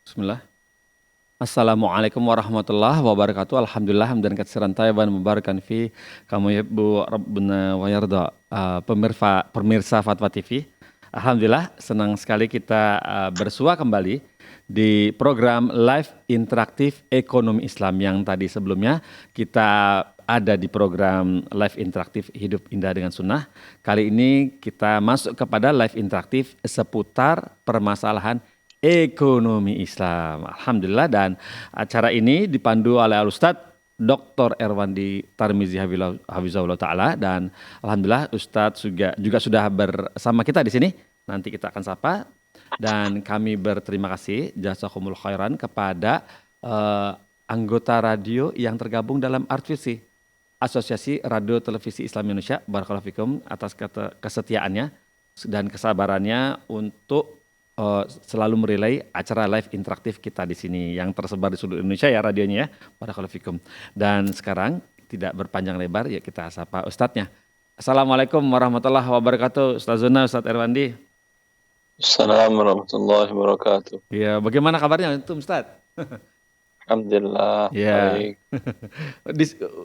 Bismillah. Assalamualaikum warahmatullahi wabarakatuh. Alhamdulillah hamdan katsiran tayyiban mubarakan fi kama yuhibbu rabbuna wa yarda. Pemirsa Fatwa TV. Alhamdulillah senang sekali kita bersua kembali di program Live Interaktif Ekonomi Islam yang tadi sebelumnya kita ada di program Live Interaktif Hidup Indah dengan Sunnah. Kali ini kita masuk kepada Live Interaktif seputar permasalahan ekonomi Islam. Alhamdulillah, dan acara ini dipandu oleh Al-Ustadz Dr. Erwandi Tarmizi Hafizahullah Ta'ala, dan Alhamdulillah Ustadz juga sudah bersama kita di sini. Nanti kita akan sapa, dan kami berterima kasih jazakumul khairan kepada anggota radio yang tergabung dalam Artvisi, Asosiasi Radio Televisi Islam Indonesia. Barakallahu fikum atas kesetiaannya dan kesabarannya untuk selalu merelay acara live interaktif kita di sini yang tersebar di seluruh Indonesia ya radionya ya. Barakallahu fikum. Dan sekarang tidak berpanjang lebar ya kita sapa ustadznya. Assalamualaikum warahmatullahi wabarakatuh. Ustaz Zuna, Ustaz Erwandi. Assalamualaikum warahmatullahi wabarakatuh. Ya, bagaimana kabarnya itu Ustaz? Alhamdulillah Ya. baik.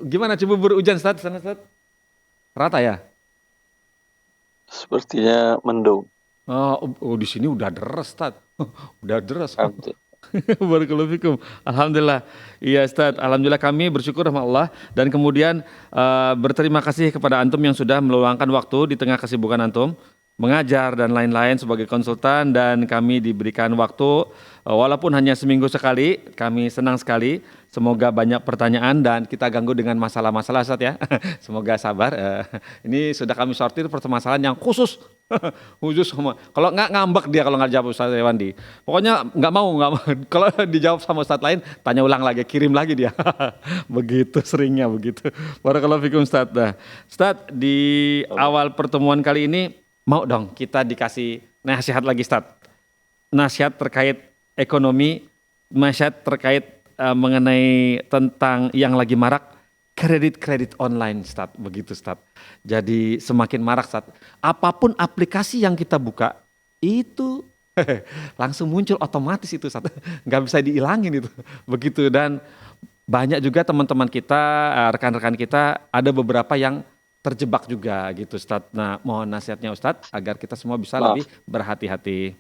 Gimana Cibubur hujan Ustaz? Sana Ustaz? Rata ya? Sepertinya mendung. Oh, di sini udah deres, Ustaz. Udah deres. Alhamdulillah. Barakallahu fikum. Alhamdulillah. Iya, Ustaz. Alhamdulillah kami bersyukur sama Allah dan kemudian berterima kasih kepada antum yang sudah meluangkan waktu di tengah kesibukan antum mengajar dan lain-lain sebagai konsultan, dan kami diberikan waktu walaupun hanya seminggu sekali. Kami senang sekali. Semoga banyak pertanyaan dan kita ganggu dengan masalah-masalah Ustaz ya. Semoga sabar. Ini sudah kami sortir permasalahan yang khusus. Khusus sama. Kalau nggak ngambek dia kalau nggak jawab Ustaz Wandi. Pokoknya nggak mau. Kalau dijawab sama Ustaz lain, tanya ulang lagi, kirim lagi dia. Begitu seringnya begitu. Barakallahu fikum Ustaz. Nah, Ustaz di awal pertemuan kali ini mau dong kita dikasih nasihat lagi Ustaz. Nasihat terkait ekonomi, nasihat terkait mengenai tentang yang lagi marak kredit online Ustaz, begitu Ustaz. Jadi semakin marak Ustaz. Apapun aplikasi yang kita buka itu langsung muncul otomatis itu Ustaz. Nggak bisa dihilangin itu. Begitu, dan banyak juga teman-teman kita, rekan-rekan kita ada beberapa yang terjebak juga gitu Ustaz. Nah, mohon nasihatnya Ustaz agar kita semua bisa lebih berhati-hati.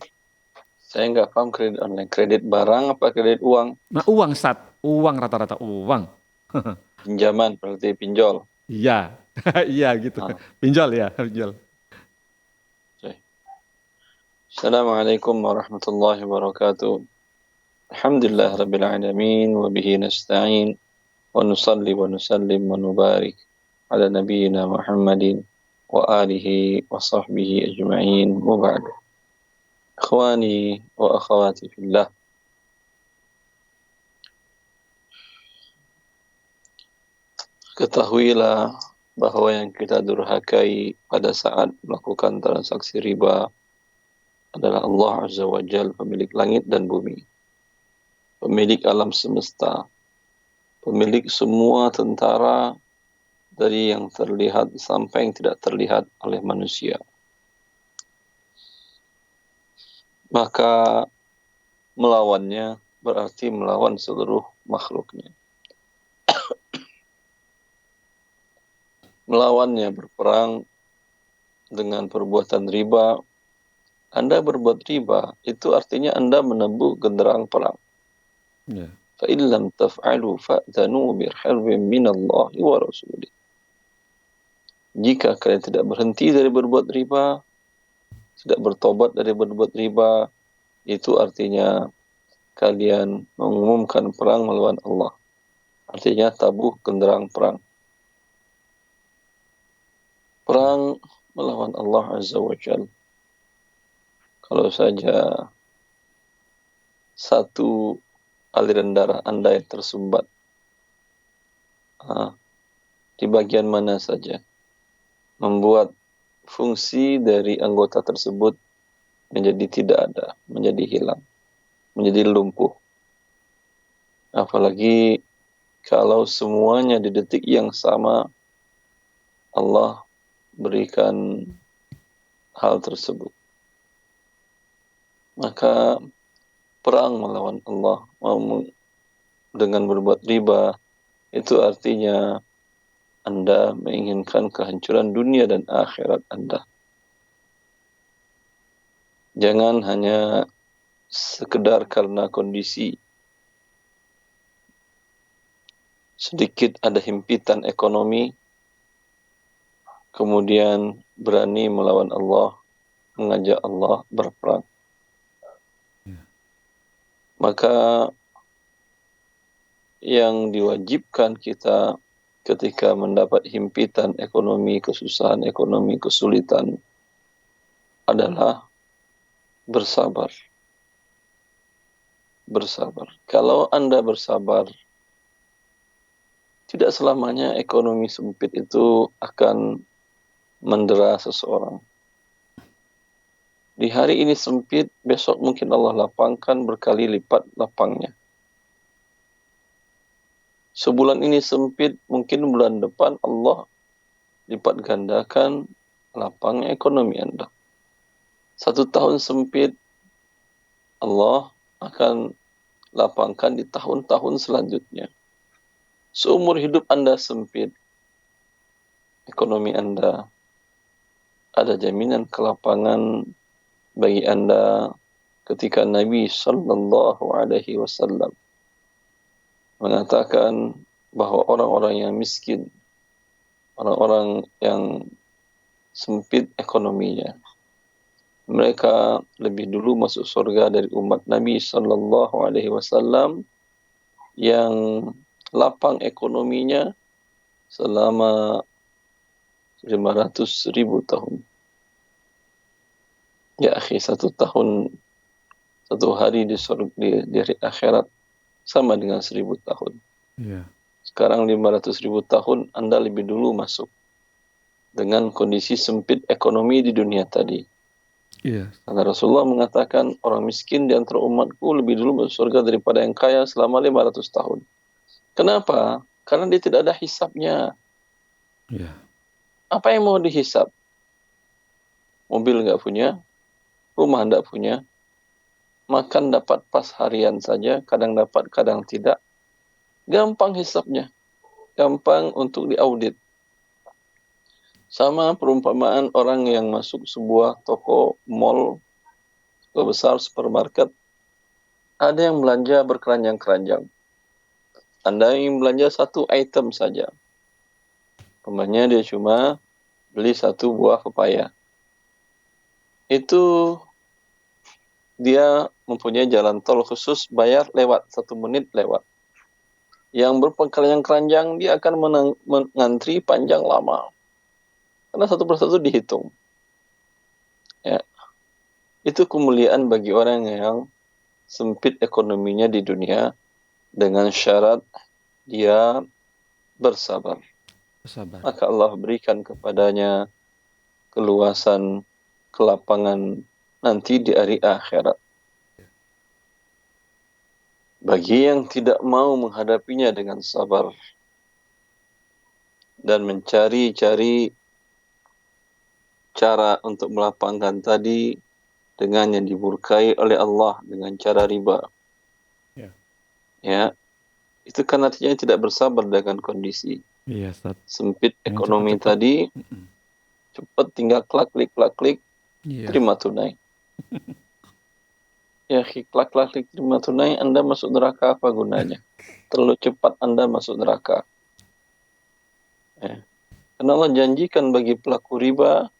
Saya nggak paham kredit online. Kredit barang apa kredit uang? Nah, uang Ustaz, uang rata-rata uang. Pinjaman berarti pinjol. Iya, iya gitu. Pinjol ya, pinjol. Assalamualaikum warahmatullahi wabarakatuh. Alhamdulillah rabbil alamin wa bihi nasta'in wa nusalli wa nusallim wa nubarik ala nabiyyina Muhammadin wa alihi wa sahbihi ajma'in wa ba'du. Ikhwani wa akhawati fillah. Ketahuilah bahwa yang kita durhakai pada saat melakukan transaksi riba adalah Allah Azza wa Jalla, pemilik langit dan bumi, pemilik alam semesta, pemilik semua tentara dari yang terlihat sampai yang tidak terlihat oleh manusia. Maka melawannya berarti melawan seluruh makhluknya. Melawannya berperang dengan perbuatan riba. Anda berbuat riba, itu artinya Anda menempuh genderang perang. Fa in lam taf'alu fa'dhanu biharbin minallahi wa rasulih. Jika kalian tidak berhenti dari berbuat riba, tidak bertobat dari berbuat riba, itu artinya kalian mengumumkan perang melawan Allah. Artinya tabuh genderang perang. Perang melawan Allah Azza wa Jalla. Kalau saja satu aliran darah Anda yang tersumbat, di bagian mana saja, membuat fungsi dari anggota tersebut menjadi tidak ada, menjadi hilang, menjadi lumpuh. Apalagi kalau semuanya di detik yang sama Allah berikan hal tersebut. Maka perang melawan Allah, dengan berbuat riba, itu artinya Anda menginginkan kehancuran dunia dan akhirat Anda. Jangan hanya sekedar karena kondisi sedikit ada himpitan ekonomi, kemudian berani melawan Allah, mengajak Allah berperang. Maka yang diwajibkan kita ketika mendapat himpitan ekonomi, kesusahan ekonomi, kesulitan adalah bersabar. Bersabar. Kalau Anda bersabar, tidak selamanya ekonomi sempit itu akan mendera seseorang. Di hari ini sempit, besok mungkin Allah lapangkan berkali lipat lapangnya. Sebulan ini sempit, mungkin bulan depan Allah lipat gandakan lapangnya ekonomi Anda. 1 tahun sempit, Allah akan lapangkan di tahun-tahun selanjutnya. Seumur hidup Anda sempit, ekonomi Anda, ada jaminan kelapangan bagi Anda ketika Nabi Sallallahu Alaihi Wasallam mengatakan bahwa orang-orang yang miskin, orang-orang yang sempit ekonominya, mereka lebih dulu masuk surga dari umat Nabi Sallallahu Alaihi Wasallam yang lapang ekonominya selama 500.000 tahun. Ya akhi, 1 tahun, 1 hari di akhirat sama dengan 1000 tahun. Iya. Sekarang 500.000 tahun, Anda lebih dulu masuk dengan kondisi sempit ekonomi di dunia tadi. Iya. Karena Rasulullah mengatakan orang miskin di antara umatku lebih dulu masuk surga daripada yang kaya selama 500 tahun. Kenapa? Karena dia tidak ada hisapnya. Iya. Apa yang mau dihisap? Mobil nggak punya, rumah nggak punya, makan dapat pas harian saja, kadang dapat, kadang tidak. Gampang hisapnya, gampang untuk diaudit. Sama perumpamaan orang yang masuk sebuah toko, mall, toko besar, supermarket, ada yang belanja berkeranjang-keranjang. Anda ingin belanja 1 item saja. Umpamanya dia cuma beli 1 buah pepaya. Itu dia mempunyai jalan tol khusus, bayar lewat, 1 menit lewat. Yang berkeranjang-keranjang dia akan mengantri panjang lama. Karena satu persatu dihitung. Ya. Itu kemuliaan bagi orang yang sempit ekonominya di dunia dengan syarat dia bersabar. Sabar. Maka Allah berikan kepadanya keluasan, kelapangan nanti di hari akhirat. Bagi yang tidak mau menghadapinya dengan sabar dan mencari-cari cara untuk melapangkan tadi dengan yang dimurkai oleh Allah dengan cara riba. Ya, itu kan artinya tidak bersabar dengan kondisi. Iya, Ustaz. Sempit Dengan ekonomi cepat-cepat. tadi, cepat tinggal klik, Iya. terima tunai. Ya, klik, terima tunai, Anda masuk neraka, apa gunanya? Terlalu cepat Anda masuk neraka. Ya. Karena Allah janjikan bagi pelaku riba,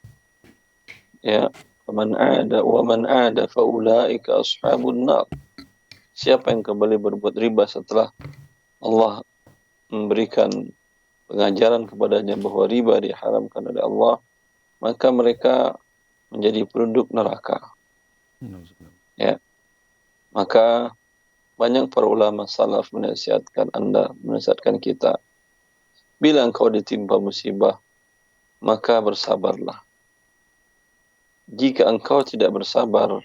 ya, man ada faulaika ashabun nar. Siapa yang kembali berbuat riba setelah Allah memberikan pengajaran kepadanya bahwa riba diharamkan oleh Allah, maka mereka menjadi penduduk neraka. Ya. Maka banyak para ulama salaf menasihatkan Anda, menasihatkan kita, bila engkau ditimpa musibah, maka bersabarlah. Jika engkau tidak bersabar,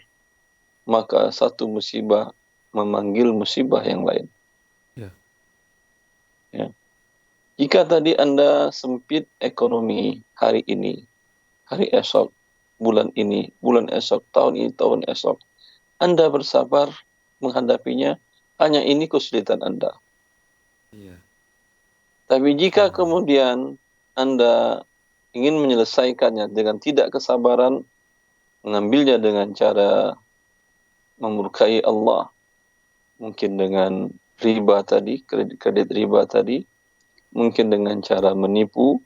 maka satu musibah memanggil musibah yang lain. Ya. Jika tadi Anda sempit ekonomi hari ini, hari esok, bulan ini, bulan esok, tahun ini, tahun esok, Anda bersabar, menghadapinya, hanya ini kesulitan Anda. Iya. Tapi jika kemudian Anda ingin menyelesaikannya dengan tidak kesabaran, mengambilnya dengan cara memurkai Allah, mungkin dengan riba tadi, kredit riba tadi, mungkin dengan cara menipu,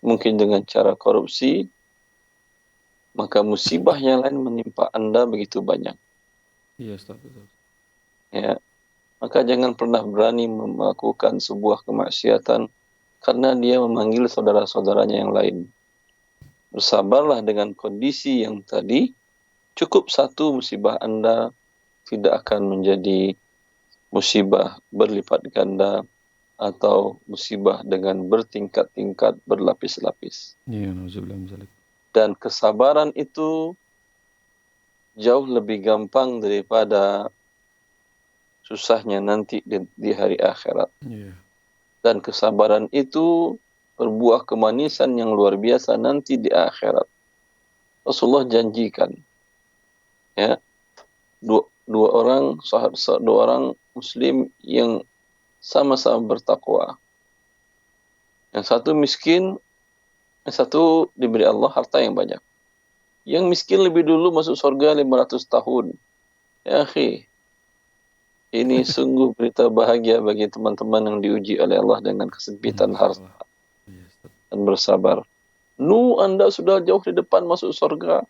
mungkin dengan cara korupsi, maka musibah yang lain menimpa Anda begitu banyak. Iya, Ustaz, betul. Ya, maka jangan pernah berani melakukan sebuah kemaksiatan karena dia memanggil saudara-saudaranya yang lain. Bersabarlah dengan kondisi yang tadi, cukup satu musibah Anda tidak akan menjadi musibah berlipat ganda atau musibah dengan bertingkat-tingkat, berlapis-lapis. Iya, nauzubillah min dzalik. Dan kesabaran itu jauh lebih gampang daripada susahnya nanti di hari akhirat. Iya. Dan kesabaran itu berbuah kemanisan yang luar biasa nanti di akhirat. Rasulullah janjikan, ya, dua orang muslim yang sama-sama bertakwa. Yang satu miskin, yang satu diberi Allah harta yang banyak. Yang miskin lebih dulu masuk surga 500 tahun. Ya akhi, ini sungguh berita bahagia bagi teman-teman yang diuji oleh Allah dengan kesempitan harta dan bersabar. Anda sudah jauh di depan masuk surga.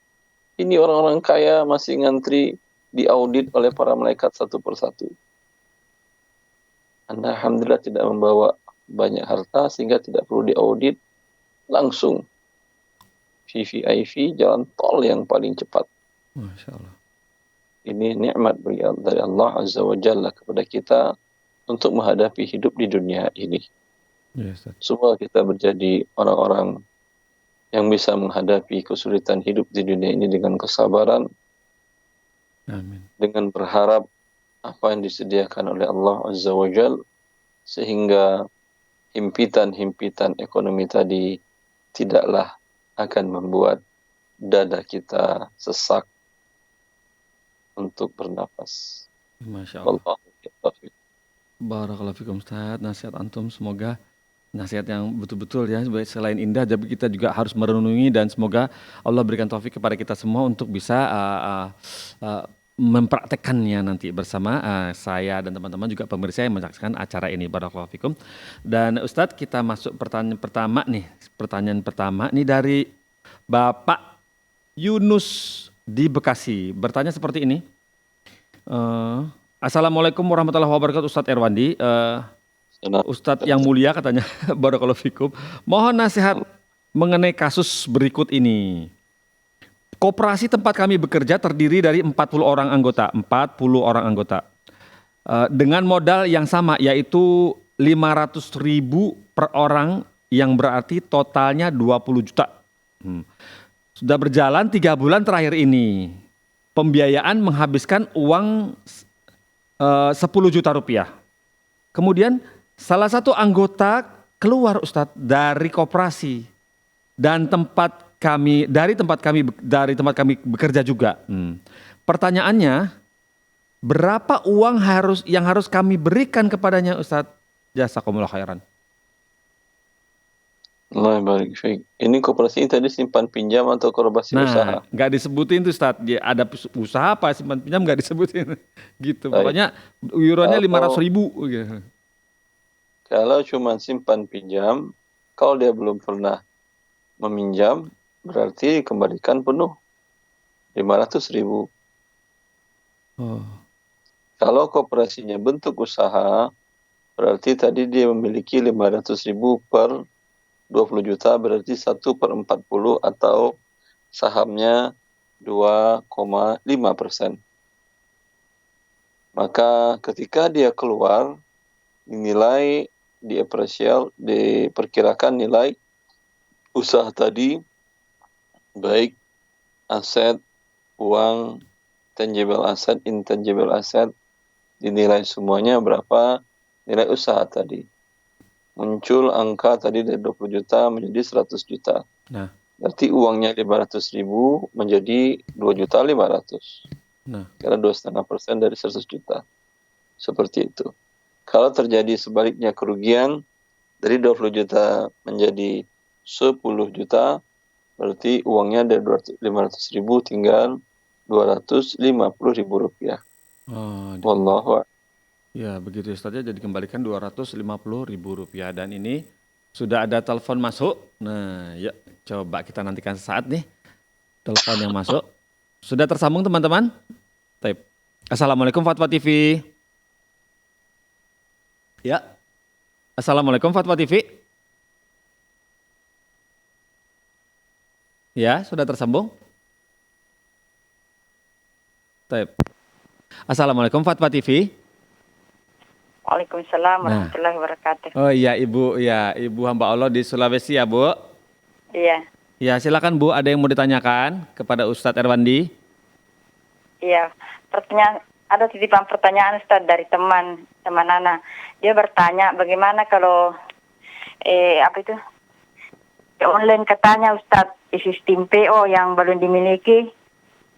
Ini orang-orang kaya masih ngantri diaudit oleh para malaikat satu persatu. Anda alhamdulillah tidak membawa banyak harta sehingga tidak perlu diaudit, langsung VVIP, jalan tol yang paling cepat. Masya Allah. Ini nikmat dari Allah Azza wa Jalla kepada kita untuk menghadapi hidup di dunia ini. Yes, Semua kita menjadi orang-orang yang bisa menghadapi kesulitan hidup di dunia ini dengan kesabaran. Amin. Dengan berharap apa yang disediakan oleh Allah Azza wa Jalla, sehingga himpitan-himpitan ekonomi tadi tidaklah akan membuat dada kita sesak untuk bernafas. Masya Allah. Wallahu Barakallahu fikum Ustaz, nasihat antum semoga nasihat yang betul-betul ya, selain indah tapi kita juga harus merenungi, dan semoga Allah berikan taufik kepada kita semua untuk bisa mempraktekannya nanti bersama saya dan teman-teman juga pemirsa yang menyaksikan acara ini. Barakallahu fikum. Dan Ustadz, kita masuk pertanyaan pertama nih dari Bapak Yunus di Bekasi. Bertanya seperti ini. Assalamualaikum warahmatullahi wabarakatuh Ustadz Erwandi. Ustadz yang mulia katanya. Barakallahu fikum. Mohon nasihat mengenai kasus berikut ini. Koperasi tempat kami bekerja terdiri dari 40 orang anggota. Dengan modal yang sama, yaitu 500.000 per orang, yang berarti totalnya 20 juta. Sudah berjalan 3 bulan terakhir ini. Pembiayaan menghabiskan uang 10 juta rupiah. Kemudian salah satu anggota keluar Ustadz dari koperasi dan dari tempat kami bekerja juga. Pertanyaannya, berapa uang yang harus kami berikan kepadanya Ustadz? Jazakumullah khairan. Allah barik fiik. Ini koperasi tadi simpan pinjam atau koperasi usaha? Nggak disebutin tuh Ustadz. Ada usaha apa simpan pinjam nggak disebutin. Gitu. Pokoknya iurannya 500.000. Gitu. Kalau cuma simpan pinjam, kalau dia belum pernah meminjam, berarti dikembalikan penuh 500.000. Kalau koperasinya bentuk usaha, berarti tadi dia memiliki 500.000 per 20 juta, berarti 1/40 atau sahamnya 2,5%. Maka ketika dia keluar, dinilai diperkirakan nilai usaha tadi, baik aset, uang, tangible asset, intangible asset, dinilai semuanya berapa nilai usaha tadi. Muncul angka tadi dari 20 juta menjadi 100 juta. Berarti uangnya 500.000 menjadi 2.500.000. Nah, Karena 2,5% dari 100 juta. Seperti itu. Kalau terjadi sebaliknya kerugian dari 20 juta menjadi 10 juta, berarti uangnya dari 500 ribu tinggal 250 ribu rupiah. oh, Wallahu a'lam. ya begitu Ustaz ya, jadi kembalikan 250.000 rupiah dan ini sudah ada telepon masuk. Nah, yuk coba kita nantikan sesaat nih telepon yang masuk. Sudah tersambung teman-teman? Taib. Assalamualaikum Fatwa TV. Ya. Assalamualaikum Fatwa TV. Ya, sudah tersambung? Taib. Assalamualaikum Fatwa TV. Waalaikumsalam Nah, warahmatullahi wabarakatuh. oh iya Ibu hamba Allah di Sulawesi ya Bu. Iya, Ya silakan Bu, ada yang mau ditanyakan kepada Ustadz Erwandi? iya. Ada titipan pertanyaan Ustaz dari teman Nana. Dia bertanya bagaimana kalau online katanya Ustaz, sistem PO yang belum dimiliki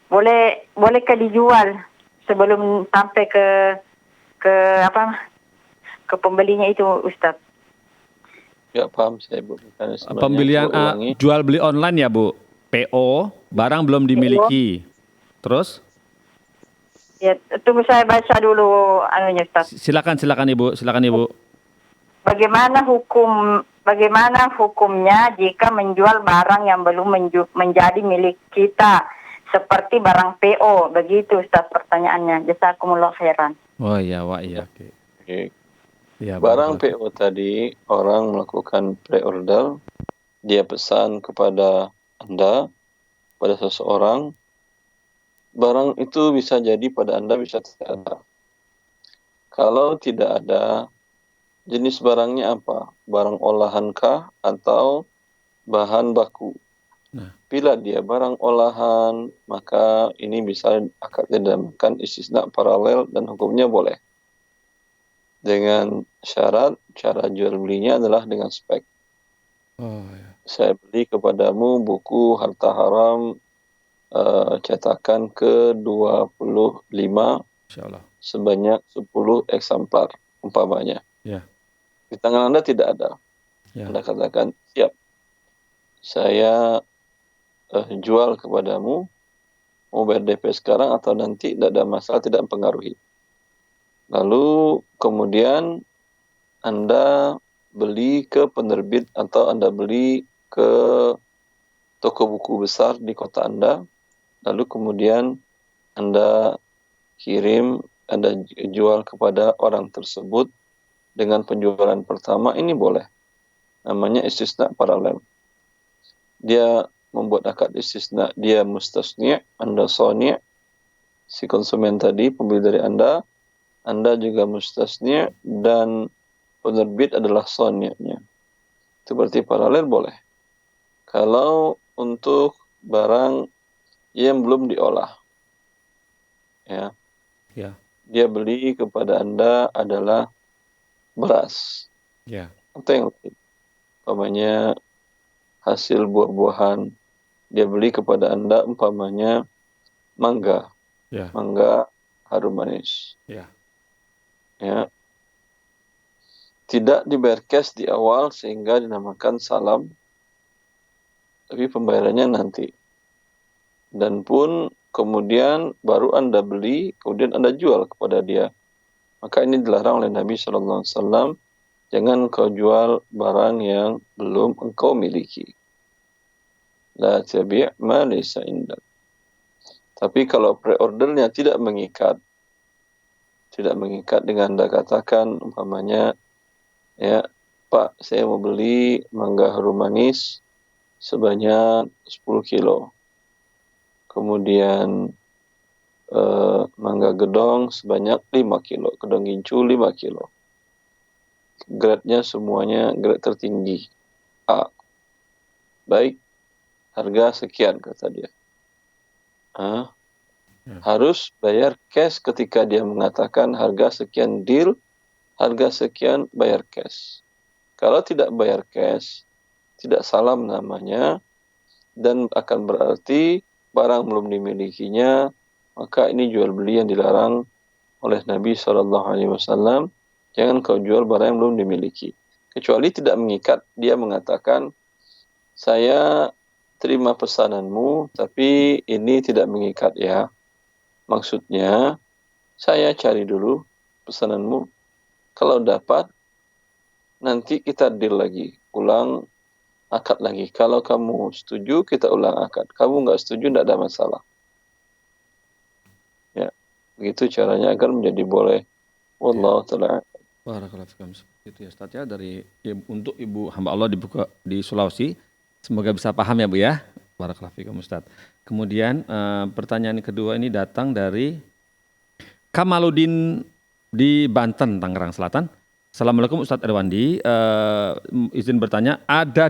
bolehkah dijual sebelum sampai ke pembelinya itu Ustaz? Ya paham saya Bu. Mekanismenya. Pembelian Coba ulangi. jual beli online ya Bu. PO barang belum dimiliki. Terus? Ya, tunggu saya baca dulu anunya Ustaz. Silakan Ibu. Bagaimana hukumnya jika menjual barang yang belum menjadi milik kita seperti barang PO? Begitu Ustaz pertanyaannya. Jazakumullah khairan. Oh iya, wah iya. Oke. Ya, Barang barakallahu. PO tadi, orang melakukan pre-order, dia pesan kepada Anda, pada seseorang, barang itu bisa jadi pada Anda, bisa tidak ada. Kalau tidak ada, jenis barangnya apa? Barang olahankah atau bahan baku? Nah. Bila dia barang olahan, maka ini bisa akad dinamakan istisna paralel dan hukumnya boleh. Dengan syarat, cara jual belinya adalah dengan spek. Oh ya. Saya beli kepadamu buku harta haram cetakan ke-25 Insyaallah. sebanyak 10 eksemplar umpamanya. Ya. Di tangan Anda tidak ada. Ya. Anda katakan, siap. Saya jual kepadamu, mau bayar DP sekarang atau nanti, tidak ada masalah, tidak mempengaruhi. Lalu kemudian Anda beli ke penerbit atau Anda beli ke toko buku besar di kota Anda, lalu kemudian Anda kirim, Anda jual kepada orang tersebut dengan penjualan pertama, ini boleh. Namanya istisna paralel. Dia membuat akad istisna, dia mustasni', Anda sani', si konsumen tadi, pembeli dari Anda juga mustasni' dan penerbit adalah sani'-nya. Itu berarti paralel boleh. Kalau untuk barang yang belum diolah, ya, dia beli kepada Anda adalah beras, atau yang lain, umpamanya hasil buah-buahan, dia beli kepada Anda umpamanya mangga, mangga harum manis, ya, tidak dibayar cash di awal sehingga dinamakan salam, tapi pembayarannya nanti. Dan pun kemudian baru Anda beli, kemudian Anda jual kepada dia. Maka ini dilarang oleh Nabi SAW. Jangan kau jual barang yang belum engkau miliki. La tabi' ma laysa indak. Tapi kalau pre-ordernya tidak mengikat dengan Anda katakan umpamanya, ya Pak, saya mau beli mangga harum manis sebanyak 10 kilo. Kemudian mangga gedong sebanyak 5 kilo. Gedong gincu 5 kilo. Grade-nya semuanya grade tertinggi. A. Baik, harga sekian kata dia. Harus bayar cash ketika dia mengatakan harga sekian deal, harga sekian bayar cash. Kalau tidak bayar cash, tidak salam namanya, dan akan berarti barang belum dimilikinya, maka ini jual beli yang dilarang oleh Nabi SAW. Jangan kau jual barang yang belum dimiliki. Kecuali tidak mengikat, dia mengatakan, saya terima pesananmu, tapi ini tidak mengikat ya. Maksudnya, saya cari dulu pesananmu. Kalau dapat, nanti kita deal lagi, ulang akad lagi. Kalau kamu setuju, kita ulang akad. Kamu nggak setuju, tidak ada masalah. Ya, begitu caranya agar menjadi boleh. Wallahu ta'ala. Barakallahu fikum. Seperti itu ya Ustaz ya, untuk ibu hamba Allah di Sulawesi. Semoga bisa paham ya Bu ya. Barakallahu fikum Ustaz. Kemudian pertanyaan kedua ini datang dari Kamaludin di Banten, Tangerang Selatan. Assalamualaikum Ustadz Erwandi, izin bertanya, ada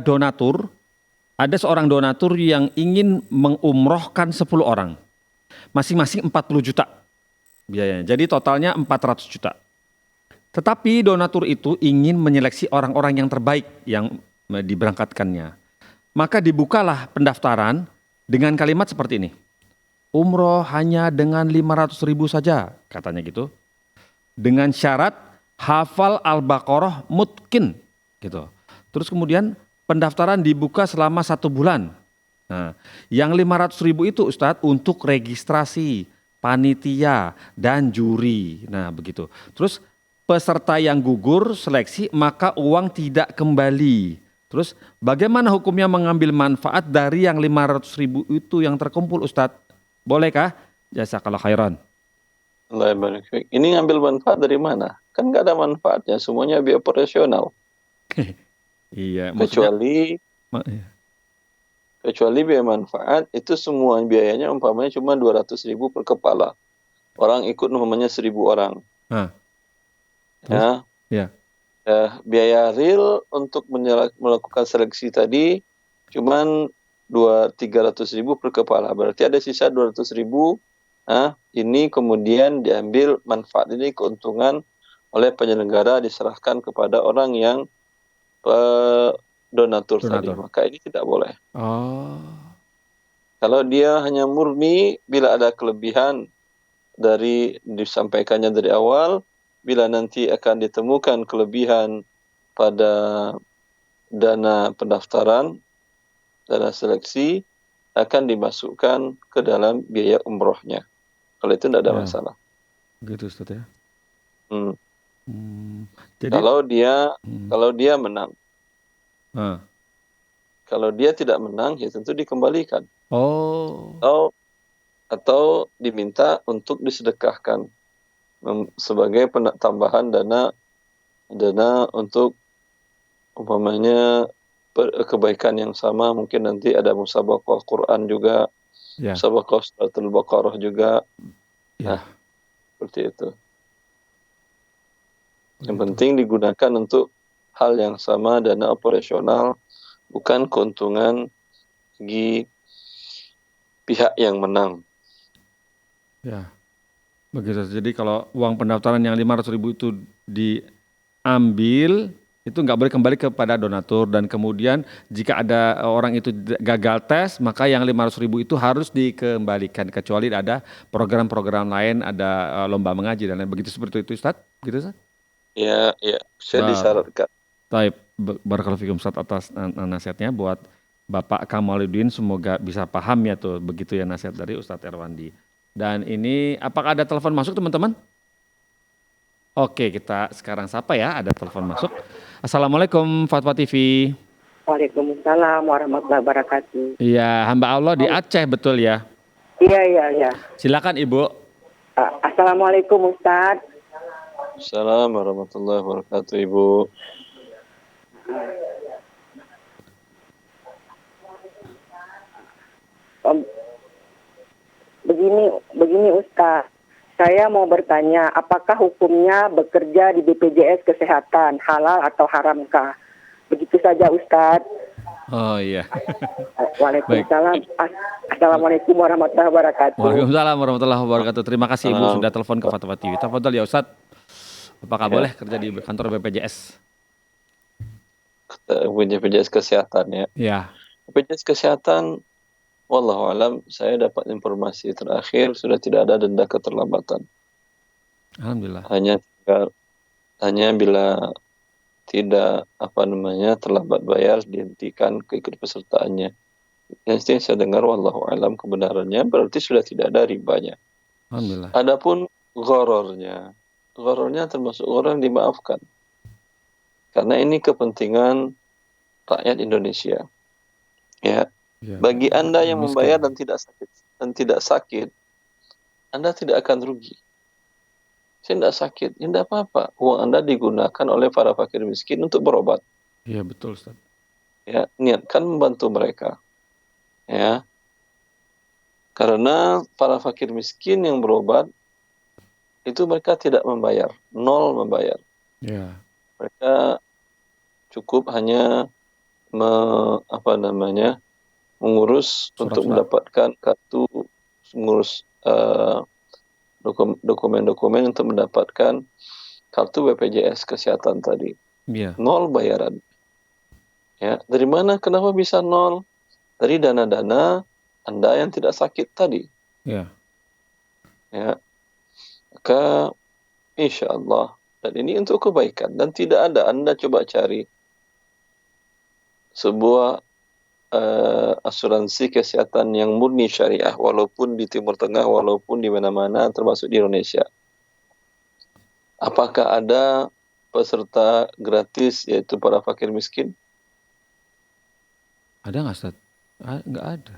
seorang donatur yang ingin mengumrohkan 10 orang, masing-masing 40 juta biayanya, jadi totalnya 400 juta. Tetapi donatur itu ingin menyeleksi orang-orang yang terbaik yang diberangkatkannya. Maka dibukalah pendaftaran dengan kalimat seperti ini, umroh hanya dengan 500 ribu saja, katanya gitu, dengan syarat hafal Al-Baqarah mutkin gitu. Terus kemudian pendaftaran dibuka selama 1 bulan. Nah, yang 500 ribu itu Ustadz untuk registrasi, panitia, dan juri. Nah begitu. Terus peserta yang gugur seleksi maka uang tidak kembali. Terus bagaimana hukumnya mengambil manfaat dari yang 500 ribu itu yang terkumpul Ustadz? Bolehkah? Jazakallah khairan. Allah barik fiik. Ini ngambil manfaat dari mana? Kan nggak ada manfaatnya, semuanya biaya operasional. Iya, kecuali biaya manfaat itu semua biayanya umpamanya cuma 200 ribu per kepala. Orang ikut umpamanya 1.000 orang. Ya. Biaya real untuk melakukan seleksi tadi cuman 300 ribu per kepala. Berarti ada sisa 200 ribu. Ini kemudian diambil manfaat ini, keuntungan oleh penyelenggara diserahkan kepada orang yang donatur tadi. Maka ini tidak boleh. Kalau dia hanya murni, bila ada kelebihan dari disampaikannya dari awal, bila nanti akan ditemukan kelebihan pada dana pendaftaran, dana seleksi, akan dimasukkan ke dalam biaya umrohnya. Kalau itu tidak ada masalah. Gitu Ustaz ya. Jadi, kalau dia menang. Kalau dia tidak menang, ya tentu dikembalikan. Atau diminta untuk disedekahkan sebagai tambahan dana untuk umpamanya kebaikan yang sama. Mungkin nanti ada musabaqah Quran juga, musabaqah Suratul Baqarah juga. Seperti itu. Yang penting digunakan untuk hal yang sama, dana operasional, bukan keuntungan bagi pihak yang menang. Ya, begitu. Jadi kalau uang pendaftaran yang 500 ribu itu diambil, itu nggak boleh kembali kepada donatur, dan kemudian jika ada orang itu gagal tes, maka yang 500 ribu itu harus dikembalikan, kecuali ada program-program lain, ada lomba mengaji dan lain begitu, seperti itu Ustaz, gitu Ustaz? Ya, saya disyaratkan. Baik, barakallahu fikum Ustaz atas nasihatnya buat Bapak Kamaludin, semoga bisa paham ya tuh, begitu ya nasihat dari Ustadz Erwandi. Dan ini apakah ada telepon masuk teman-teman? Oke, kita sekarang sapa ya, ada telepon masuk. Assalamualaikum Fatwa TV. Waalaikumsalam warahmatullahi wabarakatuh. Iya, hamba Allah di Aceh betul ya? Iya. Silakan Ibu. Assalamualaikum Ustaz. Assalamualaikum warahmatullahi wabarakatuh Ibu. Begini Ustaz. Saya mau bertanya, apakah hukumnya bekerja di BPJS Kesehatan halal atau haramkah? Begitu saja Ustaz. Oh iya. Waalaikumsalam. Assalamualaikum warahmatullahi wabarakatuh. Waalaikumsalam warahmatullahi wabarakatuh. Terima kasih Ibu sudah telepon ke Fatwa TV. Tafadhol ya Ustaz. Apakah boleh kerja di kantor BPJS? BPJS Kesehatan ya. Ya. BPJS Kesehatan wallahu alam, saya dapat informasi terakhir sudah tidak ada denda keterlambatan. Alhamdulillah. Hanya bila tidak terlambat bayar dihentikan keikutpesertaannya. Yang saya dengar wallahu alam kebenarannya berarti sudah tidak ada ribanya. Alhamdulillah. Adapun ghorornya termasuk orang dimaafkan. Karena ini kepentingan rakyat Indonesia. Ya. Ya. Bagi Anda yang Miskin. membayar dan tidak sakit, Anda tidak akan rugi. Saya tidak sakit, ya tidak apa-apa. Uang Anda digunakan oleh para fakir miskin untuk berobat. Iya betul Ustaz. Ya, niatkan membantu mereka. Ya. Karena para fakir miskin yang berobat itu mereka tidak membayar, nol membayar. Ya. Mereka cukup hanya mengurus Surat-surat. untuk mendapatkan kartu, mengurus dokumen-dokumen untuk mendapatkan kartu BPJS kesehatan tadi. Iya. Nol bayaran. Ya, dari mana? Kenapa bisa nol? Dari dana-dana Anda yang tidak sakit tadi. Iya. Ya, maka insya Allah, dan ini untuk kebaikan, dan tidak ada, Anda coba cari sebuah asuransi kesehatan yang murni syariah, walaupun di Timur Tengah, walaupun di mana-mana, termasuk di Indonesia. Apakah ada peserta gratis, yaitu para fakir miskin? Ada nggak Ustaz? Nggak ada.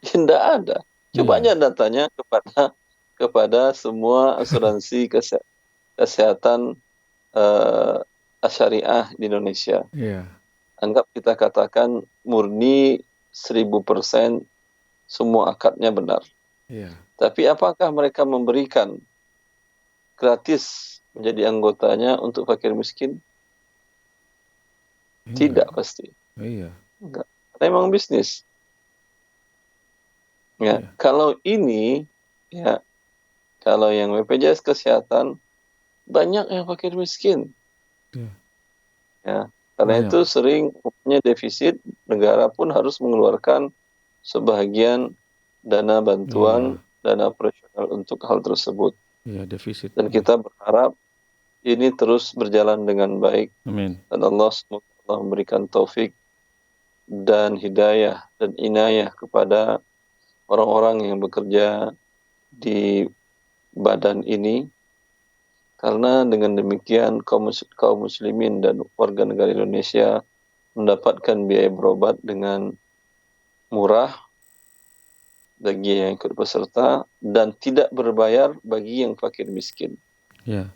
Tidak ada. Coba aja Anda tanya kepada semua asuransi kesehatan syariah di Indonesia. Iya. Anggap kita katakan murni 1000% semua akadnya benar. Iya. Tapi apakah mereka memberikan gratis menjadi anggotanya untuk fakir miskin? Tidak pasti. Iya. Enggak. Karena memang bisnis. Ya, Iya. kalau ini, ya, kalau yang BPJS Kesehatan, banyak yang fakir miskin. Iya. Ya, karena Banyak. itu sering punya defisit, negara pun harus mengeluarkan sebahagian dana bantuan, dana operasional untuk hal tersebut. Iya, defisit. Dan kita berharap ini terus berjalan dengan baik. Amin. Dan Allah semoga Allah memberikan taufik dan hidayah dan inayah kepada orang-orang yang bekerja di badan ini, karena dengan demikian kaum muslimin dan warga negara Indonesia mendapatkan biaya berobat dengan murah bagi yang ikut peserta dan tidak berbayar bagi yang fakir miskin. Iya.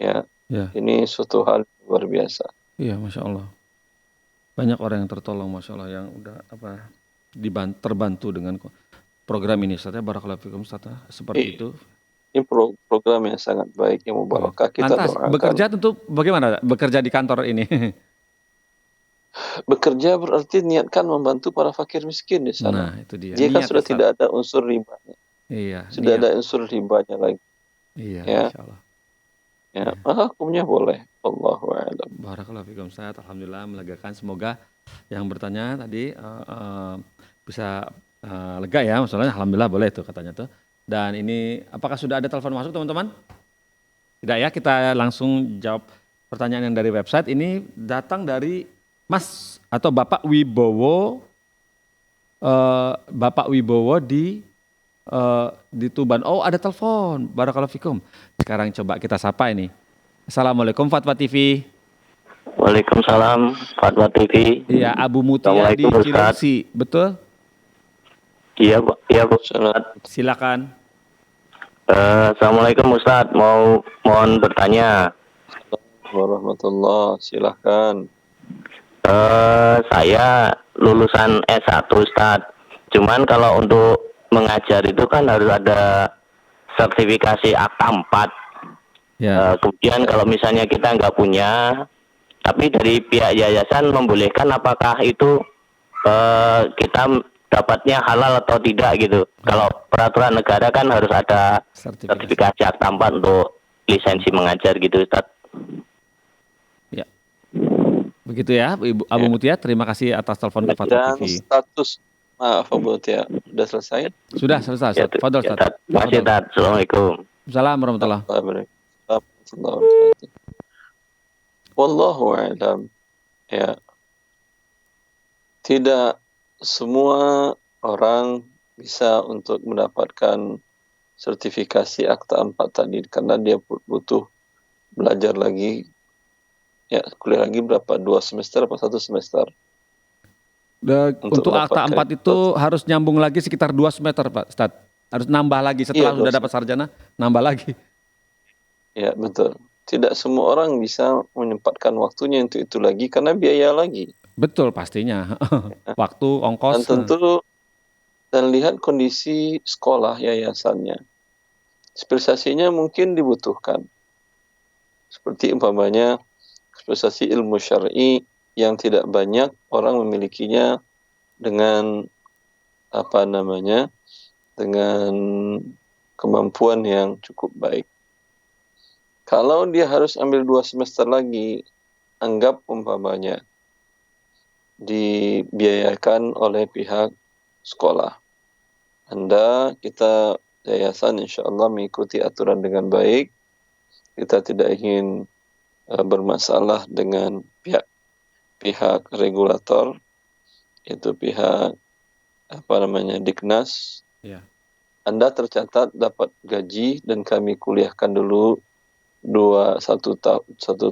Ya, Iya. ini suatu hal luar biasa. Iya, Masya Allah. Banyak orang yang tertolong, Masya Allah, yang udah terbantu dengan program ini, Ustaz. Barakallahu fikum, Ustaz. Seperti itu. Ini program yang sangat baik, yang mubarakah. Kita Lantas, doakan. bekerja tentu bagaimana? Bekerja di kantor ini. Bekerja berarti niatkan membantu para fakir miskin di sana. Nah, itu dia. Dia kan Niat, sudah Ustaz. tidak ada unsur ribanya. Iya. Sudah niat. ada unsur ribanya lagi. Iya, Ya. Masya Allah. Ya, maka hukumnya boleh. Allahu a'lam. Barakallahu fikum, Ustaz. Alhamdulillah melegakan. Semoga yang bertanya tadi bisa lega ya. Maksudnya alhamdulillah boleh tuh katanya tuh. Dan ini apakah sudah ada telepon masuk teman-teman? Tidak ya, kita langsung jawab pertanyaan yang dari website. Ini datang dari Mas atau Bapak Wibowo. Bapak Wibowo di Tuban. Oh, ada telepon. Barakallahu fikum. Sekarang coba kita sapa ini. Assalamualaikum Fatwa TV. Waalaikumsalam Fatwa TV. Iya, Abu Mutia di Assalamualaikum, Ustaz. Cilengsi, betul? Iya, Bu. Silakan. Assalamualaikum Ustaz, mohon bertanya. Warahmatullah, silahkan. Saya lulusan S1 Ustaz. Cuman kalau untuk mengajar itu kan harus ada sertifikasi akta 4. Ya. Kemudian kalau misalnya kita nggak punya, tapi dari pihak yayasan membolehkan, apakah itu kita dapatnya halal atau tidak gitu. Kalau peraturan negara kan harus ada sertifikasi akta 4 untuk lisensi mengajar gitu Ustaz. Ya. Begitu ya Ibu Abu Mutia, terima kasih atas telepon ke Fatwa Dan TV. status Maaf Abu Tia, sudah selesai? Sudah selesai Ya, Ustaz. Fadol ya, Ustaz. Tat. Terima kasih, Fadol. Tat. Assalamualaikum. Assalamualaikum warahmatullahi. Wallahu a'lam. Ya, tidak semua orang bisa untuk mendapatkan sertifikasi akta 4 tadi karena dia butuh belajar lagi. Ya, kuliah lagi berapa? 2 semester atau 1 semester? Untuk akta 4 itu harus nyambung lagi sekitar 2 semester Pak Ustadz. Harus nambah lagi setelah Iya, sudah dapat sarjana, nambah lagi. Ya, betul. Tidak semua orang bisa menyempatkan waktunya untuk itu lagi karena biaya lagi. Betul pastinya. Waktu, Dan ongkos. tentu dan lihat kondisi sekolah yayasannya. Spesialisasinya mungkin dibutuhkan. Seperti umpamanya spesialisasi ilmu syar'i yang tidak banyak orang memilikinya dengan dengan kemampuan yang cukup baik. Kalau dia harus ambil 2 semester lagi, anggap umpamanya dibiayakan oleh pihak sekolah. Kita yayasan insya Allah mengikuti aturan dengan baik. Kita tidak ingin bermasalah dengan pihak regulator, yaitu pihak Diknas. Ya. Anda tercatat dapat gaji dan kami kuliahkan dulu satu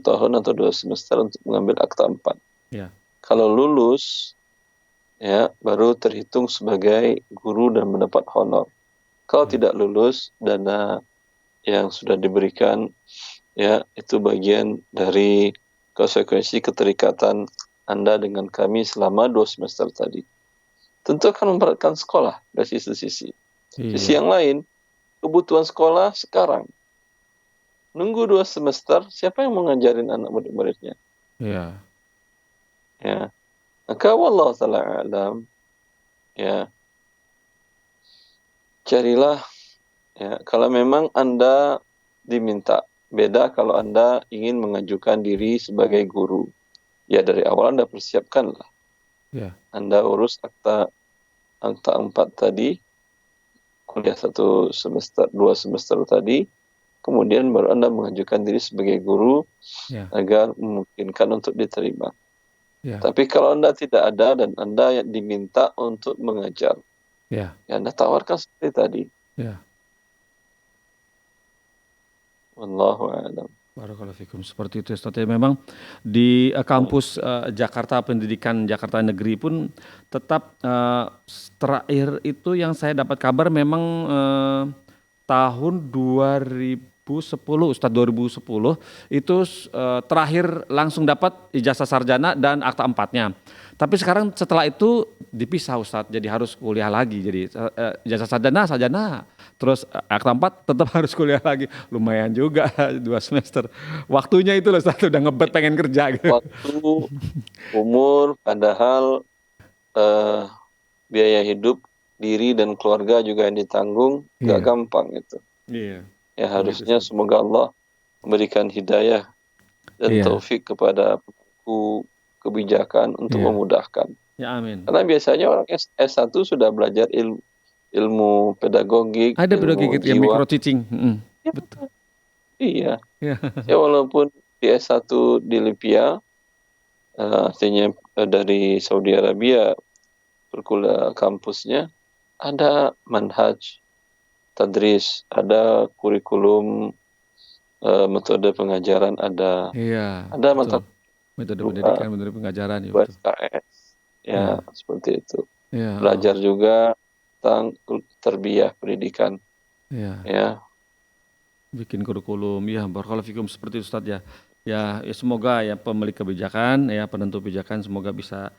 tahun atau 2 semester untuk mengambil akta 4. Ya. Kalau lulus, ya baru terhitung sebagai guru dan mendapat honor. Kalau tidak lulus, dana yang sudah diberikan, ya itu bagian dari konsekuensi keterikatan Anda dengan kami selama 2 semester tadi. Tentu akan memberatkan sekolah dari sisi. Iya. Sisi yang lain, kebutuhan sekolah sekarang. Nunggu 2 semester, siapa yang mau ngajarin anak murid-muridnya? Iya. Ya. Maka wallahu ta'ala alam, ya. Carilah, ya, kalau memang Anda diminta. Beda kalau Anda ingin mengajukan diri sebagai guru. Ya dari awal Anda persiapkanlah. Ya. Anda urus akta 4 tadi, kuliah 1 semester, 2 semester tadi, kemudian baru Anda mengajukan diri sebagai guru agar memungkinkan untuk diterima. Ya. Tapi kalau Anda tidak ada dan Anda yang diminta untuk mengajar, ya Anda tawarkan seperti tadi. Ya. Wallahu a'lam. Barakallahu fikum. Seperti itu Ustaz. Ya, memang di kampus Jakarta Pendidikan Jakarta Negeri pun tetap terakhir itu yang saya dapat kabar memang tahun 2010 Ustadz 2010 itu terakhir langsung dapat ijazah sarjana dan akta 4-nya. Tapi sekarang setelah itu dipisah Ustadz, jadi harus kuliah lagi. Jadi ijazah sarjana, terus akta 4 tetap harus kuliah lagi. Lumayan juga 2 semester. Waktunya itu loh Ustadz udah ngebet pengen kerja gitu. Waktu, umur, padahal biaya hidup diri dan keluarga juga yang ditanggung, gak gampang itu. Iya. Ya harusnya semoga Allah memberikan hidayah dan taufik kepada pelaku kebijakan untuk memudahkan. Ya amin. Karena biasanya orang S1 sudah belajar ilmu pedagogik, ada pedagogik yang micro teaching. Ya, betul. Iya. Ya walaupun di S1 di Lipia, artinya dari Saudi Arabia, perkuliahan kampusnya ada manhaj tadris, ada kurikulum, metode pengajaran ada. Iya. Ada metode pendidikan, metode pengajaran ya. USKS. Ya, seperti itu. Ya. Belajar juga tentang terbiah pendidikan. Iya. Ya. Bikin kurikulum, ya barakallahu fikum seperti itu Ustadz ya. Ya semoga ya pemilik kebijakan, ya penentu kebijakan semoga bisa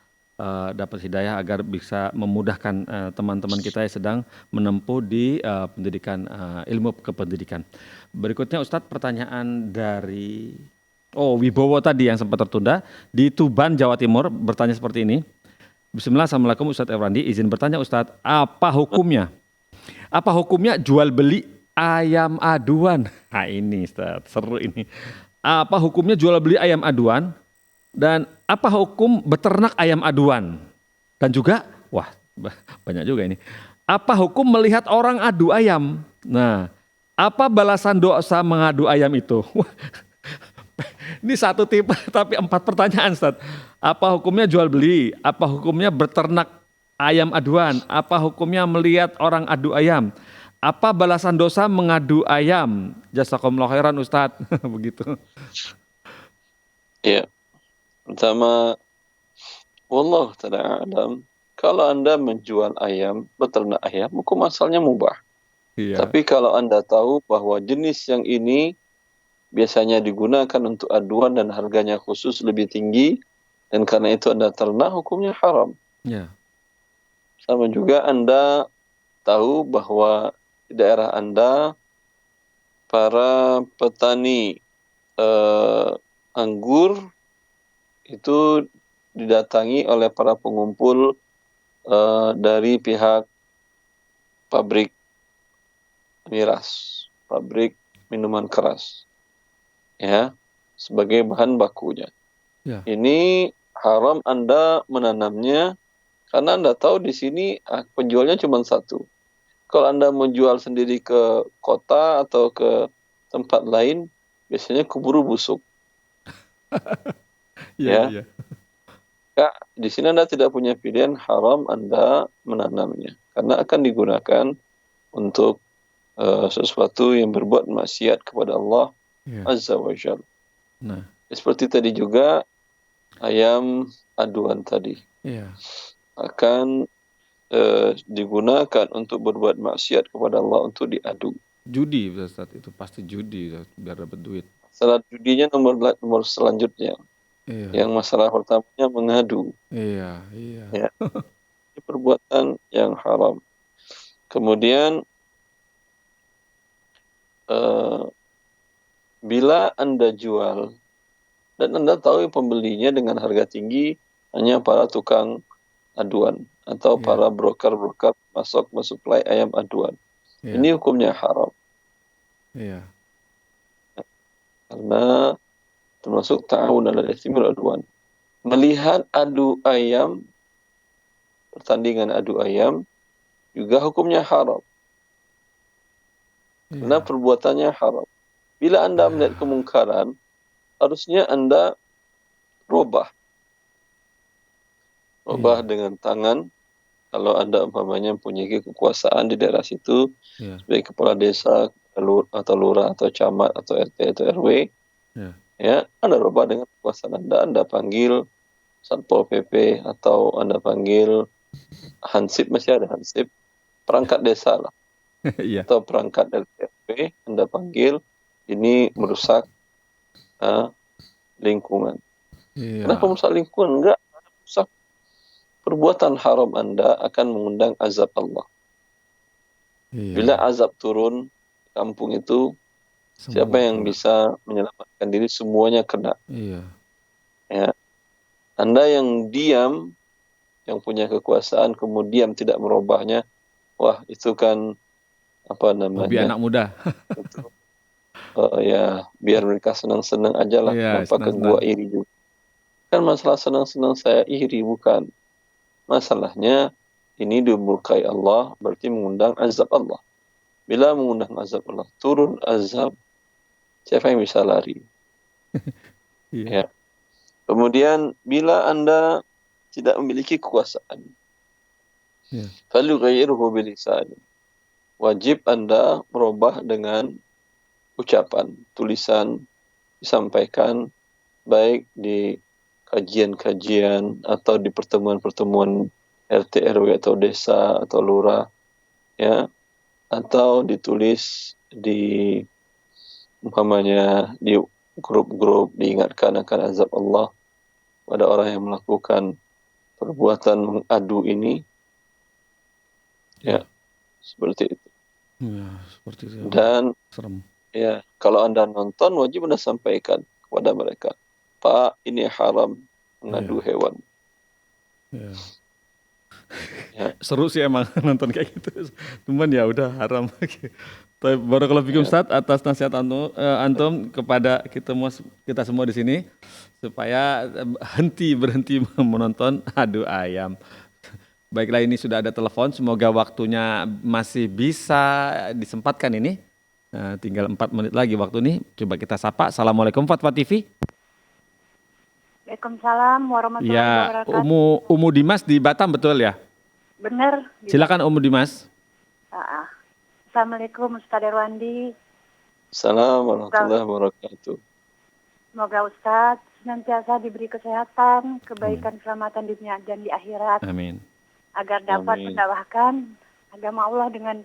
dapat hidayah agar bisa memudahkan teman-teman kita yang sedang menempuh di pendidikan ilmu kependidikan. Berikutnya Ustadz pertanyaan dari Wibowo tadi yang sempat tertunda di Tuban, Jawa Timur bertanya seperti ini. Bismillah, assalamualaikum Ustadz Efrandi, izin bertanya Ustadz, apa hukumnya jual beli ayam aduan? Nah ini Ustadz, seru ini. Apa hukumnya jual beli ayam aduan? Dan apa hukum beternak ayam aduan? Dan juga, Banyak juga ini. Apa hukum melihat orang adu ayam? Nah, apa balasan dosa mengadu ayam itu? Ini satu tipe tapi 4 pertanyaan, Ustaz. Apa hukumnya jual beli? Apa hukumnya berternak ayam aduan? Apa hukumnya melihat orang adu ayam? Apa balasan dosa mengadu ayam? Jazakumullah khairan, Ustaz. Begitu. Ya, pertama, wallahu ta'ala alam, kalau Anda menjual ayam, beternak ayam, hukum asalnya mubah. Iya. Tapi kalau Anda tahu bahwa jenis yang ini biasanya digunakan untuk aduan dan harganya khusus lebih tinggi, dan karena itu Anda ternak, hukumnya haram. Ya. Sama juga Anda tahu bahwa di daerah Anda, para petani anggur itu didatangi oleh para pengumpul dari pihak pabrik miras, pabrik minuman keras, ya, sebagai bahan bakunya. Ya. Ini haram Anda menanamnya karena Anda tahu di sini penjualnya cuma satu. Kalau Anda menjual sendiri ke kota atau ke tempat lain, biasanya keburu busuk. Iya, Ya. iya. Ya, di sini Anda tidak punya pilihan, haram Anda menanamnya karena akan digunakan untuk sesuatu yang berbuat maksiat kepada Allah Ya. Azza wa Jalla. Nah, Seperti tadi juga ayam aduan tadi iya. akan digunakan untuk berbuat maksiat kepada Allah untuk diadu. Judi, Ustaz, itu pasti judi, Ustaz, biar dapat duit. Salah judinya nomor selanjutnya. Iya. Yang masalah pertamanya mengadu. Iya, iya. Ya. Ini perbuatan yang haram. Kemudian bila Anda jual dan Anda tahu pembelinya dengan harga tinggi hanya para tukang aduan atau Iya. para broker-broker masuk mensuplai ayam aduan. Iya. Ini hukumnya haram Iya. karena termasuk ta'awun 'alal itsmi wal 'udwan. Melihat adu ayam, pertandingan adu ayam juga hukumnya haram karena Iya. perbuatannya haram. Bila Anda melihat kemungkaran, harusnya Anda robah dengan tangan. Kalau Anda umpamanya mempunyai kekuasaan di daerah situ, Iya. sebagai kepala desa atau lurah atau camat atau RT atau RW, Iya. ya, Anda robah dengan kekuasaan Anda panggil Satpol PP atau Anda panggil Hansip, masih ada Hansip, perangkat desa lah, Iya. atau perangkat RT RW, Anda panggil, ini merusak lingkungan. Iya. Kenapa merusak lingkungan? Enggak, merusak perbuatan haram Anda akan mengundang azab Allah. Iya. Bila azab turun di kampung itu, siapa Semua yang kena. bisa menyelamatkan diri, semuanya kena. Iya. Ya. Anda yang diam, yang punya kekuasaan, kemudian tidak merubahnya, wah itu kan apa Hobi namanya? anak muda. Itu, ya biar mereka senang-senang aja lah, Iya, nampakkan senang-senang. gua iri juga. Kan masalah senang-senang saya iri, bukan. Masalahnya ini dimurkai Allah, berarti mengundang azab Allah. Bila mengundang azab Allah, turun azab, siapa yang bisa lari? Iya. Ya. Kemudian bila Anda tidak memiliki kekuasaan, Iya. falyughayyirhu bilisan. Wajib Anda merubah dengan ucapan, tulisan, disampaikan baik di kajian-kajian atau di pertemuan-pertemuan RT RW atau desa atau lurah, ya, atau ditulis di umpamanya di grup-grup, diingatkan akan azab Allah pada orang yang melakukan perbuatan mengadu ini, ya, seperti itu. Ya, seperti itu. Dan Serem. ya, kalau Anda nonton, wajib Anda sampaikan kepada mereka, Pak, ini haram mengadu hewan. Ya. Ya. Seru sih emang nonton kayak gitu. Cuman ya udah haram. Tapi barakallahu fikum Ustaz atas nasihat antum kepada kita semua di sini supaya berhenti menonton adu ayam. Baiklah, ini sudah ada telepon, semoga waktunya masih bisa disempatkan ini. Nah, tinggal 4 menit lagi waktu ini, coba kita sapa. Assalamualaikum Fatwa TV. Waalaikumsalam warahmatullahi Ya, wabarakatuh. Umu Dimas di Batam betul ya? Benar. Silakan Umu Dimas. Assalamualaikum Ustaz Erwandi. Assalamualaikum warahmatullahi wabarakatuh. Semoga Ustaz senantiasa diberi kesehatan, kebaikan, keselamatan di dunia dan di akhirat. Amin. Agar dapat Amin. mendakwahkan agama Allah dengan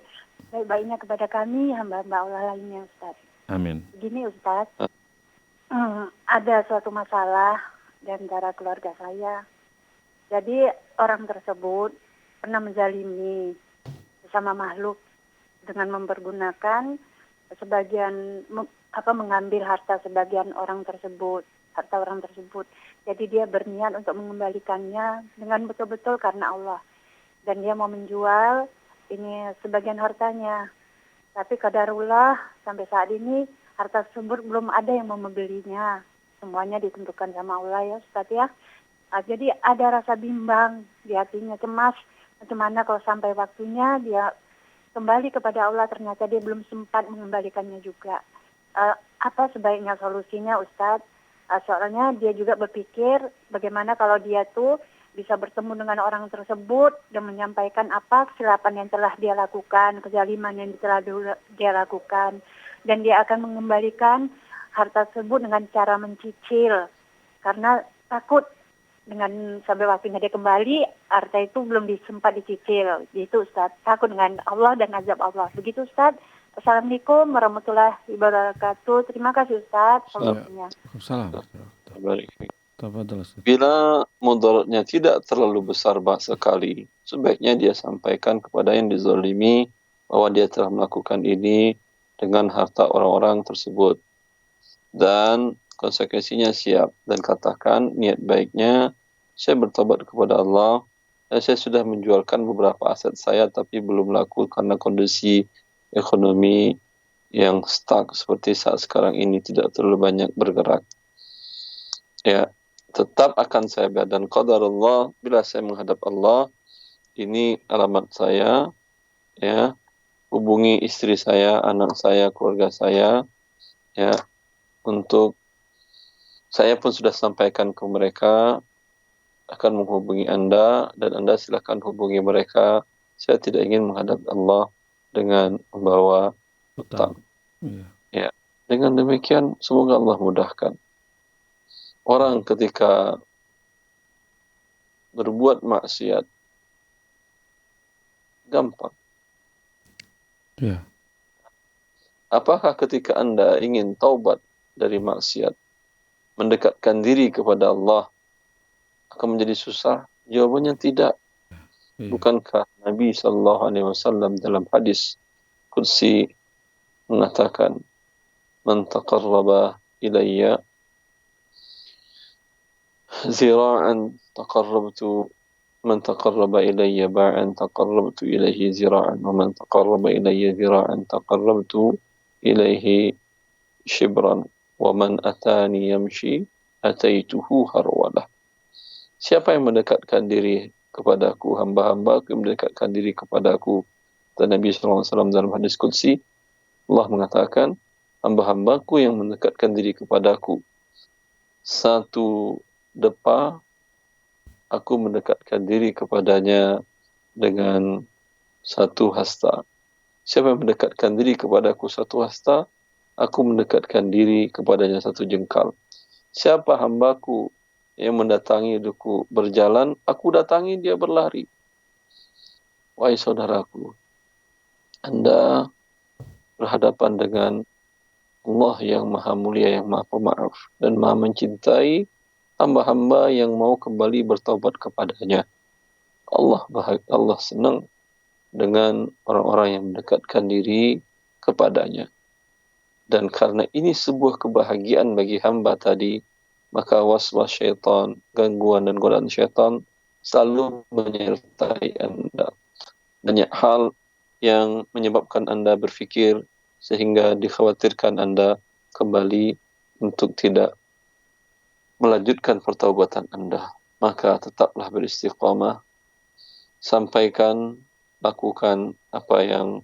baik-baiknya kepada kami, hamba-hamba Allah lainnya, Ustaz. Amin. Begini Ustaz, ada suatu masalah di antara keluarga saya. Jadi orang tersebut pernah menzalimi sesama makhluk dengan mempergunakan sebagian mengambil harta sebagian orang tersebut, harta orang tersebut. Jadi dia berniat untuk mengembalikannya dengan betul-betul karena Allah. Dan dia mau menjual ini sebagian hartanya. Tapi qadarullah sampai saat ini harta tersebut belum ada yang mau membelinya. Semuanya ditentukan sama Allah ya Ustaz ya. Jadi ada rasa bimbang di hatinya, cemas. Bagaimana kalau sampai waktunya dia kembali kepada Allah ternyata dia belum sempat mengembalikannya juga. Apa sebaiknya solusinya Ustaz? Soalnya dia juga berpikir bagaimana kalau dia tuh bisa bertemu dengan orang tersebut dan menyampaikan apa kesilapan yang telah dia lakukan, kezaliman yang telah dia lakukan. Dan dia akan mengembalikan harta tersebut dengan cara mencicil. Karena takut dengan sampai waktunya dia kembali, harta itu belum sempat dicicil. Itu Ustaz, takut dengan Allah dan azab Allah. Begitu Ustaz. Assalamualaikum warahmatullahi wabarakatuh. Terima kasih Ustaz. Bila mudaratnya tidak terlalu besar sekali, sebaiknya dia sampaikan kepada yang dizalimi bahwa dia telah melakukan ini dengan harta orang-orang tersebut. Dan konsekuensinya siap. Dan katakan niat baiknya, saya bertobat kepada Allah, dan saya sudah menjualkan beberapa aset saya tapi belum laku karena kondisi ekonomi yang stuck seperti saat sekarang ini tidak terlalu banyak bergerak. Ya, tetap akan saya bayar dan qadarullah bila saya menghadap Allah, ini alamat saya, ya, hubungi istri saya, anak saya, keluarga saya, ya, untuk saya pun sudah sampaikan ke mereka akan menghubungi Anda dan Anda silakan hubungi mereka. Saya tidak ingin menghadap Allah dengan membawa hutang. Ya, dengan demikian semoga Allah mudahkan. Orang ketika berbuat maksiat gampang. Ya. Apakah ketika Anda ingin taubat dari maksiat, mendekatkan diri kepada Allah akan menjadi susah? Jawabannya tidak. Bukankah Nabi SAW dalam hadis qudsi mengatakan, "Man taqarraba ilayya zira'an taqarrabtu man taqarraba ilayya ba'an taqarrabtu ilayhi zira'an wa man taqarraba ilayya zira'an taqarrabtu ilayhi shibran wa man atani yamshi ataituhu harwalah." Siapa yang mendekatkan diri kepadaku, hamba-hambaku yang mendekatkan diri kepadaku. Dan Nabi SAW dalam hadis qudsi, Allah mengatakan, hamba-hambaku yang mendekatkan diri kepadaku, satu depa, aku mendekatkan diri kepadanya dengan satu hasta. Siapa yang mendekatkan diri kepadaku satu hasta, aku mendekatkan diri kepadanya satu jengkal. Siapa hambaku yang mendatangi hidupku berjalan, aku datangi dia berlari. Wahai saudaraku, Anda berhadapan dengan Allah yang maha mulia, yang maha pemaaf, dan maha mencintai hamba-hamba yang mau kembali bertaubat kepadanya. Allah senang dengan orang-orang yang mendekatkan diri kepadanya. Dan karena ini sebuah kebahagiaan bagi hamba tadi, maka waswas syaitan, gangguan dan godaan syaitan selalu menyertai Anda. Banyak hal yang menyebabkan Anda berfikir sehingga dikhawatirkan Anda kembali untuk tidak melanjutkan pertaubatan Anda. Maka tetaplah beristiqamah sampaikan, lakukan apa yang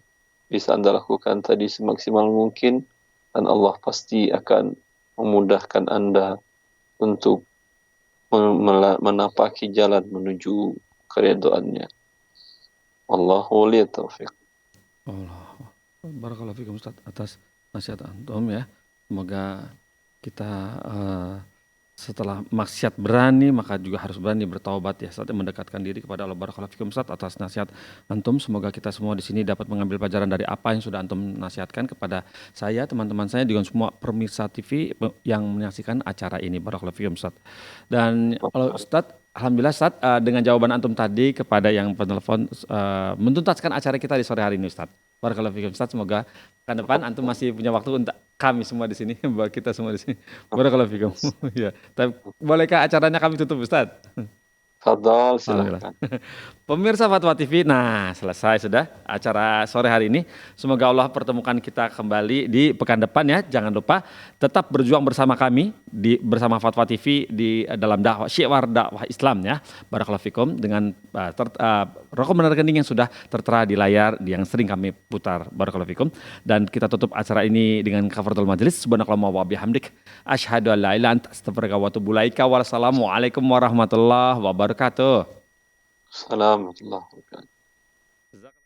bisa Anda lakukan tadi semaksimal mungkin, dan Allah pasti akan memudahkan Anda untuk menapaki jalan menuju keridhaannya. Wallahu waliy taufiq. Allah. Barakallahu fikum Ustaz atas nasihat antum ya. Semoga kita setelah maksiat berani, maka juga harus berani bertaubat ya, saat mendekatkan diri kepada Allah. Barakallahu fikum Ustaz atas nasihat antum. Semoga kita semua di sini dapat mengambil pelajaran dari apa yang sudah antum nasihatkan kepada saya, teman-teman saya, juga semua pemirsa TV yang menyaksikan acara ini. Barakallahu fikum Ustaz. Dan kalau Ustaz, alhamdulillah Ustaz, dengan jawaban antum tadi kepada yang penelpon, menuntaskan acara kita di sore hari ini Ustaz. Barakallahu fikum Ustaz. Semoga ke depan antum masih punya waktu untuk kami semua di sini, buat kita semua di sini. Barakallahu fikum. Ya, tapi bolehkah acaranya kami tutup Ustaz? Fadal, silakan. Pemirsa Fatwa TV, nah selesai sudah acara sore hari ini. Semoga Allah pertemukan kita kembali di pekan depan ya. Jangan lupa tetap berjuang bersama kami bersama Fatwa TV di dalam dakwah syiar dakwah Islam ya. Barakallahu fikum, dengan rekomendasi rekening yang sudah tertera di layar yang sering kami putar. Barakallahu fikum. Dan kita tutup acara ini dengan kafaratul majelis. Subhanakallahumma wa bihamdik asyhadu an la ilaha illa anta astaghfiruka wa atubu ilaika. Wassalamualaikum warahmatullahi wabarakatuh. Assalamualaikum warahmatullahi wabarakatuh.